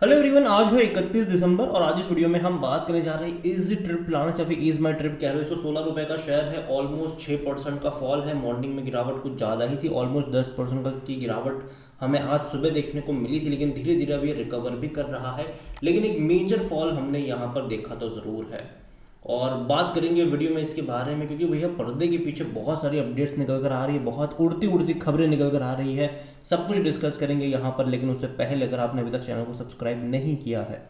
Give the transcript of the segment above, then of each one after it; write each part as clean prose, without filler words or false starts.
Hello everyone, आज है 31 दिसंबर और आज इस वीडियो में हम बात करने जा रहे हैं इज ट्रिप प्लान्स या फिर इज माई ट्रिप कह रहे हो। इसको 16 रुपए का शेयर है, ऑलमोस्ट 6% का फॉल है। मॉर्निंग में गिरावट कुछ ज़्यादा ही थी, ऑलमोस्ट 10% की गिरावट हमें आज सुबह देखने को मिली थी, लेकिन धीरे धीरे अभी रिकवर भी कर रहा है। लेकिन एक मेजर फॉल हमने यहाँ पर देखा तो ज़रूर है और बात करेंगे वीडियो में इसके बारे में, क्योंकि भैया पर्दे के पीछे बहुत सारी अपडेट्स निकल कर आ रही है, बहुत उड़ती उड़ती खबरें निकल कर आ रही है। सब कुछ डिस्कस करेंगे यहाँ पर, लेकिन उससे पहले अगर आपने अभी तक चैनल को सब्सक्राइब नहीं किया है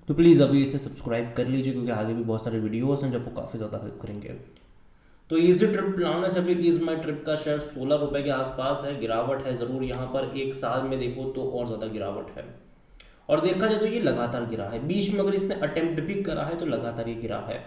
तो प्लीज़ अभी इसे सब्सक्राइब कर लीजिए, क्योंकि आगे भी बहुत सारे वीडियोस हैं जो आपको काफ़ी ज़्यादा हेल्प करेंगे। तो इजी ट्रिप प्लानर्स या फिर इज माई ट्रिप का शेयर 16 रुपए के आसपास है। गिरावट है ज़रूर यहाँ पर, एक साल में देखो तो और ज़्यादा गिरावट है। और देखा जाए तो ये लगातार गिरा है, बीच में अगर इसने अटेम्प्ट भी करा है तो लगातार ये गिरा है।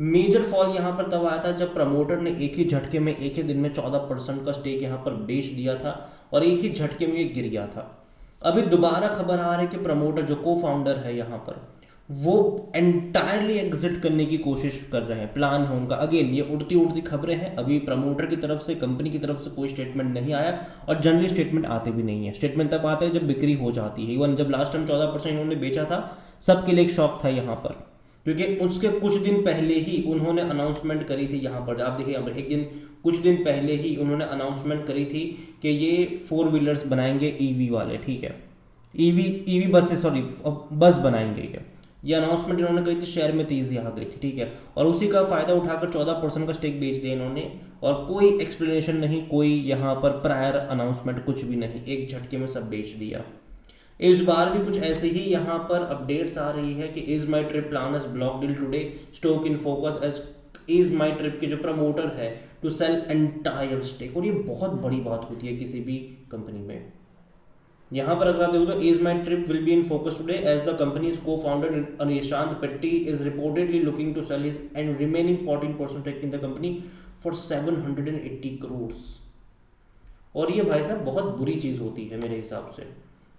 मेजर फॉल यहाँ पर तब आया था जब प्रमोटर ने एक ही झटके में एक ही दिन में 14% का स्टेक यहाँ पर बेच दिया था और एक ही झटके में ये गिर गया था। अभी दोबारा खबर आ रही है कि प्रमोटर जो को फाउंडर है यहाँ पर वो एंटायरली एग्जिट करने की कोशिश कर रहे हैं, प्लान है उनका। अगेन ये उड़ती उड़ती खबरें हैं, अभी प्रमोटर की तरफ से, कंपनी की तरफ से कोई स्टेटमेंट नहीं आया और जनरली स्टेटमेंट आते भी नहीं है। स्टेटमेंट तब आते हैं जब बिक्री हो जाती है। इवन जब लास्ट टाइम 14% इन्होंने बेचा था, सबके लिए एक शॉक था यहाँ पर, क्योंकि उसके कुछ दिन पहले ही उन्होंने अनाउंसमेंट करी थी। यहाँ पर आप देखिए, यहाँ पर एक दिन कुछ दिन पहले ही उन्होंने अनाउंसमेंट करी थी कि ये 4 व्हीलर्स बनाएंगे, ईवी वाले, ठीक है, ईवी बसेस, सॉरी बस बनाएंगे। ये अनाउंसमेंट इन्होंने करी थी, शेयर में तेजी आ गई थी, ठीक है, और उसी का फायदा उठाकर 14% का स्टेक बेच दिया इन्होंने। और कोई एक्सप्लेनेशन नहीं, कोई यहाँ पर प्रायर अनाउंसमेंट, कुछ भी नहीं, एक झटके में सब बेच दिया। इस बार भी कुछ ऐसे ही यहाँ पर अपडेट्स आ रही है कि Ease my Trip Planners block deal today, stock in focus as Ease my Trip के जो प्रमोटर है टू सेल एंटायर स्टेक। और ये बहुत बड़ी बात होती है किसी भी कंपनी में। यहाँ पर अगर आप देखो तो ease my trip will be in focus today as the company's co-founder Nishant Pitti is reportedly looking to sell his and remaining 14% stake in the company for 780 crore. और ये भाई साहब बहुत बुरी चीज़ होती है मेरे हिसाब से।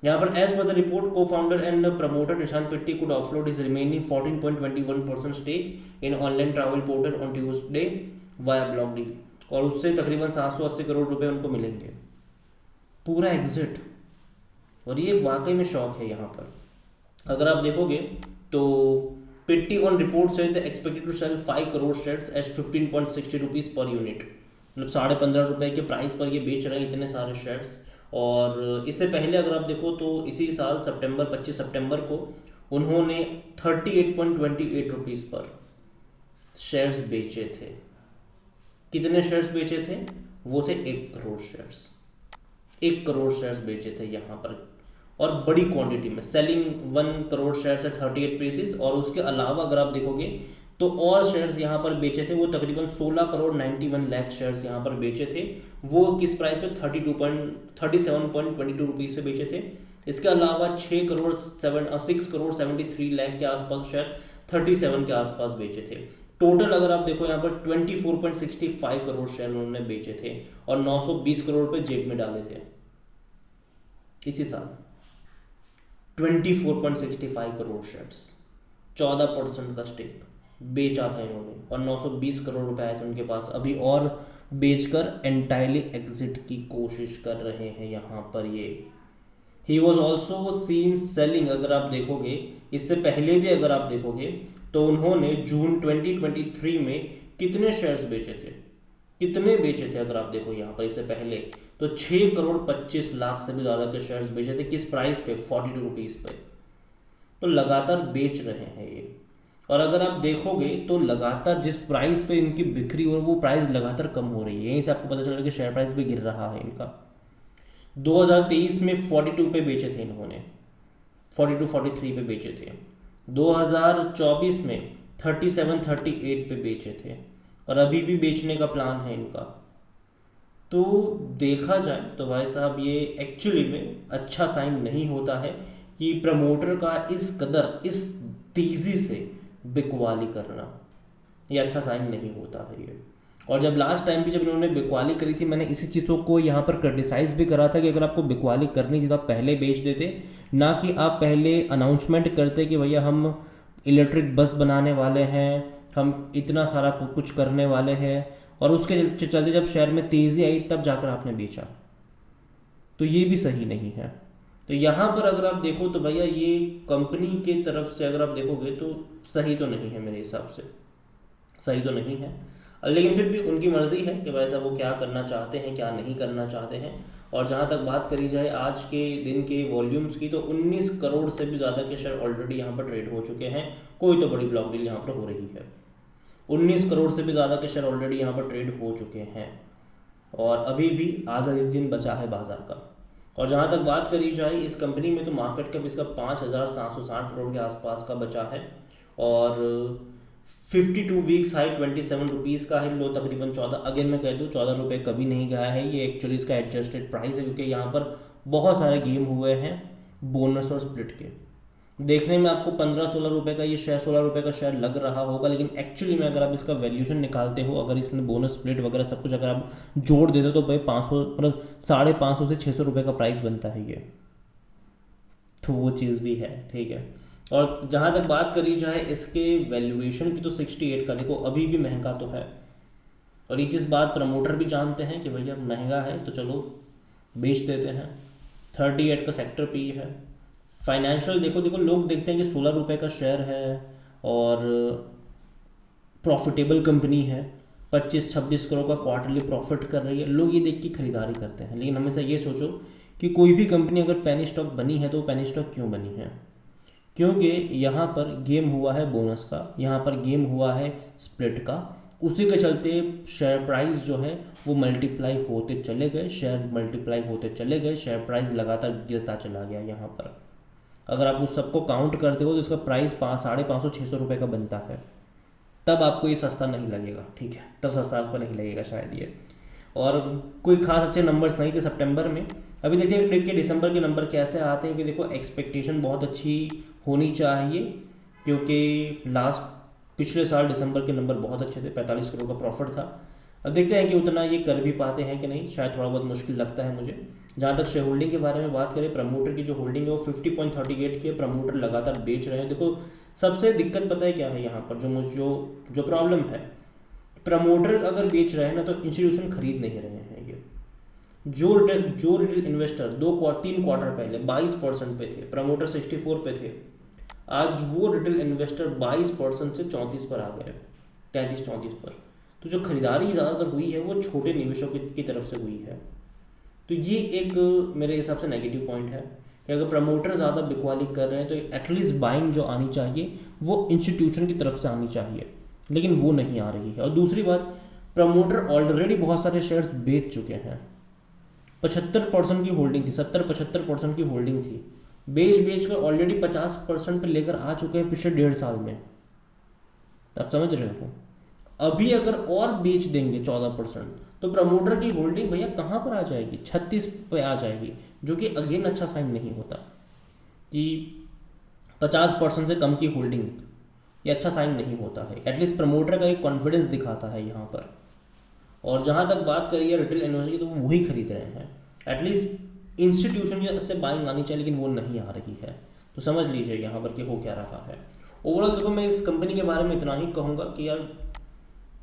यहाँ पर एज पर द रिपोर्ट को founder and promoter Nishant Pitti could offload his remaining 14.21% stake in online travel portal on Tuesday via block deal, और उससे तकरीबन 780 करोड़ रुपए उनको मिलेंगे, पूरा एग्जिट। और ये वाकई में शौक है यहाँ पर। अगर आप देखोगे तो पेट्टी ऑन रिपोर्ट से expected to sell 5 crore shares at 15.60 rupees per unit, मतलब 15.5 रुपए के प्राइस पर ये बेच रहे हैं इतने सारे शेयर्स। और इससे पहले अगर आप देखो तो इसी साल 25 सितंबर को उन्होंने 38.28 रुपीज़ पर शेयर्स बेचे थे। कितने शेयर्स बेचे थे? वो थे 1 करोड़ शेयर्स। 1 करोड़ शेयर्स बेचे थे यहाँ पर, और बड़ी क्वांटिटी में, selling 1 crore shares eight 38 pieces. और उसके अलावा अगर आप देखोगे तो और शेयर्स यहाँ पर बेचे थे, वो तकरीबन 16 करोड़ 91 लाख शेयर्स यहाँ पर बेचे थे। वो किस प्राइस पे? 37.22 रुपीज़ पे बेचे थे। इसके अलावा 6 करोड़ 73 लाख के आसपास शेयर 37 के आसपास बेचे थे। टोटल अगर आप देखो यहाँ पर 24.65 करोड़ शेयर उन्होंने बेचे थे और 920 करोड़ रुपए जेब में डाले थे इसी साल। 24.65 करोड़ शेयर्स, 14% का स्टेक बेचा था इन्होंने और 920 करोड़ रुपए आए थे उनके पास। अभी और बेचकर एंटायरली एग्जिट की कोशिश कर रहे हैं यहाँ पर ये। He was also seen selling, अगर आप देखोगे इससे पहले भी अगर आप देखोगे तो उन्होंने जून 2023 में कितने शेयर्स बेचे थे, कितने बेचे थे अगर आप देखो यहाँ पर इससे पहले तो 6 करोड़ 25 लाख से भी ज़्यादा के शेयर्स बेचे थे। किस प्राइस पे? 42 रुपीज़ पे। तो लगातार बेच रहे हैं ये। और अगर आप देखोगे तो लगातार जिस प्राइस पे इनकी बिक्री हो रही है वो प्राइस लगातार कम हो रही है। यहीं से आपको पता चल रहा है कि शेयर प्राइस भी गिर रहा है इनका। 2023 में 42 पे बेचे थे इन्होंने, 43 पे बेचे थे। 2024 में 38 पे बेचे थे और अभी भी बेचने का प्लान है इनका। तो देखा जाए तो भाई साहब ये एक्चुअली में अच्छा साइन नहीं होता है कि प्रमोटर का इस कदर, इस तेज़ी से बिकवाली करना, ये अच्छा साइन नहीं होता है ये। और जब लास्ट टाइम भी जब इन्होंने बिकवाली करी थी, मैंने इसी चीज़ों को यहाँ पर क्रिटिसाइज़ भी करा था कि अगर आपको बिकवाली करनी थी तो आप पहले बेच देते, ना कि आप पहले अनाउंसमेंट करते कि भैया हम इलेक्ट्रिक बस बनाने वाले हैं, हम इतना सारा कुछ करने वाले हैं, और उसके चलते जब शेयर में तेज़ी आई तब जाकर आपने बेचा। तो ये भी सही नहीं है। तो यहाँ पर अगर आप देखो तो भैया ये कंपनी के तरफ से अगर आप देखोगे तो सही तो नहीं है, मेरे हिसाब से सही तो नहीं है। लेकिन फिर भी उनकी मर्ज़ी है कि वैसा वो क्या करना चाहते हैं क्या नहीं करना चाहते हैं। और जहाँ तक बात करी जाए आज के दिन के वॉल्यूम्स की, तो 19 करोड़ से भी ज़्यादा के शेयर ऑलरेडी यहाँ पर ट्रेड हो चुके हैं। कोई तो बड़ी ब्लॉक डील यहाँ पर हो रही है। 19 करोड़ से भी ज़्यादा के शेयर ऑलरेडी यहाँ पर ट्रेड हो चुके हैं और अभी भी आधा एक दिन बचा है बाजार का। और जहाँ तक बात करी जाए इस कंपनी में, तो मार्केट कैप इसका 5,760 करोड़ के आसपास का बचा है और 52 वीक्स हाई 27 रुपीज़ का है, लो तकरीबन 14। अगेन मैं कह दूँ 14 रुपये कभी नहीं गया है, ये एक्चुअली इसका एडजस्टेड प्राइस है क्योंकि यहाँ पर बहुत सारे गेम हुए हैं बोनस और स्प्लिट के। देखने में आपको 15-16 रुपये का ये शेयर 16 रुपये का शेयर लग रहा होगा, लेकिन एक्चुअली में अगर आप इसका वैल्यूशन निकालते हो, अगर इसने बोनस स्प्लिट वगैरह सब कुछ अगर आप जोड़ देते हो तो भाई 500 मतलब 550 से 600 रुपये का प्राइस बनता है ये। तो वो चीज़ भी है, ठीक है। और जहाँ तक बात करी जाए इसके वैल्यूएशन की, तो 68 का देखो अभी भी महंगा तो है। और ये चीज़ बात प्रमोटर भी जानते हैं कि भैया महंगा है तो चलो बेच देते हैं। 38 का सेक्टर पी है। फाइनेंशियल देखो लोग देखते हैं कि 16 रुपये का शेयर है और प्रॉफिटेबल कंपनी है, 25-26 करोड़ का क्वार्टरली प्रॉफिट कर रही है, लोग ये देख के खरीदारी करते हैं। लेकिन हमेशा ये सोचो कि कोई भी कंपनी अगर पेनी स्टॉक बनी है तो वो पेनी स्टॉक क्यों बनी है? क्योंकि यहाँ पर गेम हुआ है बोनस का, यहाँ पर गेम हुआ है स्प्लिट का, उसी के चलते शेयर प्राइस जो है वो मल्टीप्लाई होते चले गए, शेयर मल्टीप्लाई होते चले गए, शेयर प्राइस लगातार गिरता चला गया। यहाँ पर अगर आप उस सबको काउंट करते हो तो इसका प्राइस 550-600 रुपये का बनता है, तब आपको ये सस्ता नहीं लगेगा, ठीक है, तब सस्ता आपको नहीं लगेगा शायद ये। और कोई खास अच्छे नंबर्स नहीं थे सितंबर में। अभी देखिए दिसंबर के नंबर कैसे आते हैं कि देखो एक्सपेक्टेशन बहुत अच्छी होनी चाहिए क्योंकि पिछले साल दिसंबर के नंबर बहुत अच्छे थे, 45 करोड़ का प्रॉफिट था। अब देखते हैं कि उतना ये कर भी पाते हैं कि नहीं, शायद थोड़ा बहुत मुश्किल लगता है मुझे। जहाँ तक शेयर होल्डिंग के बारे में बात करें, प्रमोटर की जो होल्डिंग है वो 50.38 की है, प्रमोटर लगातार बेच रहे हैं। देखो सबसे दिक्कत पता है क्या है यहाँ पर, जो प्रॉब्लम है, प्रमोटर अगर बेच रहे हैं ना तो इंस्टीट्यूशन खरीद नहीं रहे हैं। ये जो रिटेल इन्वेस्टर 2-3 क्वार्टर पहले 22% पे थे, प्रमोटर 64 पे थे, आज वो रिटेल इन्वेस्टर 22% से 34 पर आ गए, 33-34 पर। तो जो खरीदारी ज़्यादातर हुई है वो छोटे निवेशकों की तरफ से हुई है। तो ये एक मेरे हिसाब से नेगेटिव पॉइंट है कि अगर प्रमोटर ज़्यादा बिकवाली कर रहे हैं तो एटलीस्ट बाइंग जो आनी चाहिए वो इंस्टीट्यूशन की तरफ से आनी चाहिए, लेकिन वो नहीं आ रही है। और दूसरी बात, प्रमोटर ऑलरेडी बहुत सारे शेयर्स बेच चुके हैं। 75% की होल्डिंग थी, 70-75% की होल्डिंग थी, बेच कर ऑलरेडी 50% पे लेकर आ चुके हैं पिछले 1.5 साल में। आप समझ रहे हो? अभी अगर और बेच देंगे 14% तो प्रमोटर की होल्डिंग भैया कहाँ पर आ जाएगी? 36 पे आ जाएगी, जो कि अगेन अच्छा साइन नहीं होता कि 50% से कम की होल्डिंग, ये अच्छा साइन नहीं होता है। एटलीस्ट प्रमोटर का एक कॉन्फिडेंस दिखाता है यहाँ पर। और जहाँ तक बात करिए रिटेल इन्वेस्टर की, तो वो वही खरीद रहे हैं। एटलीस्ट इंस्टीट्यूशन से बाइंग आनी चाहिए, लेकिन वो नहीं आ रही है। तो समझ लीजिए यहाँ पर कि हो क्या रहा है। ओवरऑल देखो मैं इस कंपनी के बारे में इतना ही कहूँगा कि यार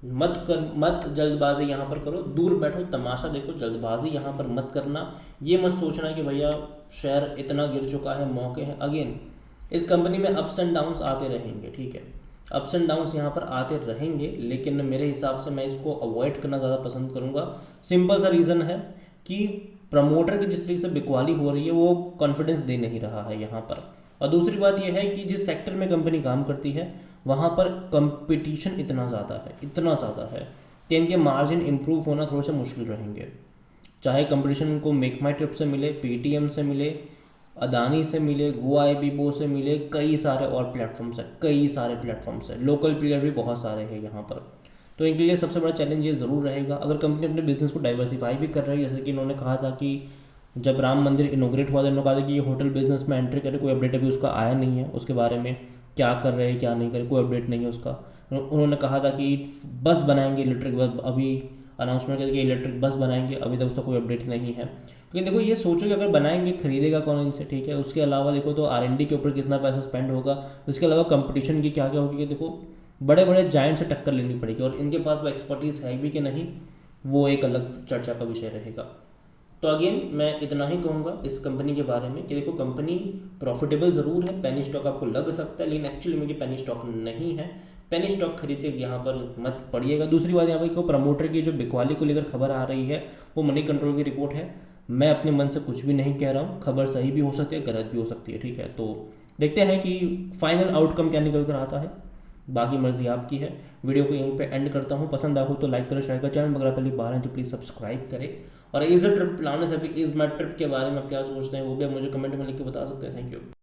मत जल्दबाजी यहाँ पर करो, दूर बैठो, तमाशा देखो, जल्दबाजी यहाँ पर मत करना। ये मत सोचना कि भैया शेयर इतना गिर चुका है, मौके हैं। अगेन इस कंपनी में अप्स एंड डाउन्स आते रहेंगे, ठीक है, अप्स एंड डाउन्स यहाँ पर आते रहेंगे, लेकिन मेरे हिसाब से मैं इसको अवॉइड करना ज़्यादा पसंद करूँगा। सिंपल सा रीज़न है कि प्रमोटर की जिस तरीके से बिकवाली हो रही है वो कॉन्फिडेंस दे नहीं रहा है यहाँ पर। और दूसरी बात यह है कि जिस सेक्टर में कंपनी काम करती है वहाँ पर कंपटीशन इतना ज़्यादा है कि इनके मार्जिन इंप्रूव होना थोड़े से मुश्किल रहेंगे। चाहे कंपटीशन इनको मेक माई ट्रिप से मिले, पेटीएम से मिले, अदानी से मिले, गोवा एबीबो से मिले, कई सारे और प्लेटफॉर्म्स है, लोकल प्लेयर भी बहुत सारे हैं यहाँ पर। तो इनके लिए सबसे बड़ा चैलेंज ये ज़रूर रहेगा। अगर कंपनी अपने बिजनेस को डाइवर्सिफाई भी कर रही है, जैसे कि इन्होंने कहा था कि जब राम मंदिर इनोग्रेट हुआ था, इन्होंने कहा था कि ये होटल बिजनेस में एंट्री करे, कोई अपडेट अभी उसका आया नहीं है, उसके बारे में क्या कर रहे हैं क्या नहीं कर रहे, कोई अपडेट नहीं है उसका। उन्होंने कहा था कि बस बनाएंगे इलेक्ट्रिक बस, अभी अनाउंसमेंट करके इलेक्ट्रिक बस बनाएंगे, अभी तक उसका कोई अपडेट नहीं है। क्योंकि देखो ये सोचो कि अगर बनाएंगे खरीदेगा कौन इनसे, ठीक है। उसके अलावा देखो तो R&D के ऊपर कितना पैसा स्पेंड होगा, उसके अलावा कंपटीशन की क्या क्या होगी, कि देखो बड़े बड़े जायंट से टक्कर लेनी पड़ेगी, और इनके पास वो एक्सपर्टीज़ है भी कि नहीं, वो एक अलग चर्चा का विषय रहेगा। तो अगेन मैं इतना ही कहूँगा इस कंपनी के बारे में कि देखो कंपनी प्रॉफिटेबल ज़रूर है, पेनी स्टॉक आपको लग सकता है, लेकिन एक्चुअली में पेनी स्टॉक नहीं है। पेनी स्टॉक खरीद के यहाँ पर मत पड़िएगा। दूसरी बात यहाँ पर को प्रमोटर की जो बिकवाली को लेकर खबर आ रही है वो मनी कंट्रोल की रिपोर्ट है। मैं अपने मन से कुछ भी नहीं कह रहा हूँ, खबर सही भी हो सकती है, गलत भी हो सकती है, ठीक है। तो देखते हैं कि फाइनल आउटकम क्या निकल कर आता है, बाकी मर्जी आपकी है। वीडियो को यहीं पे एंड करता हूँ। पसंद आए हो तो लाइक करो, शेयर करो, चैनल अगर पहली बार है तो प्लीज़ सब्सक्राइब करें। और is a trip plan is my Trip के बारे में आप क्या सोचते हैं वो भी आप मुझे कमेंट में लिख के बता सकते हैं। Thank you.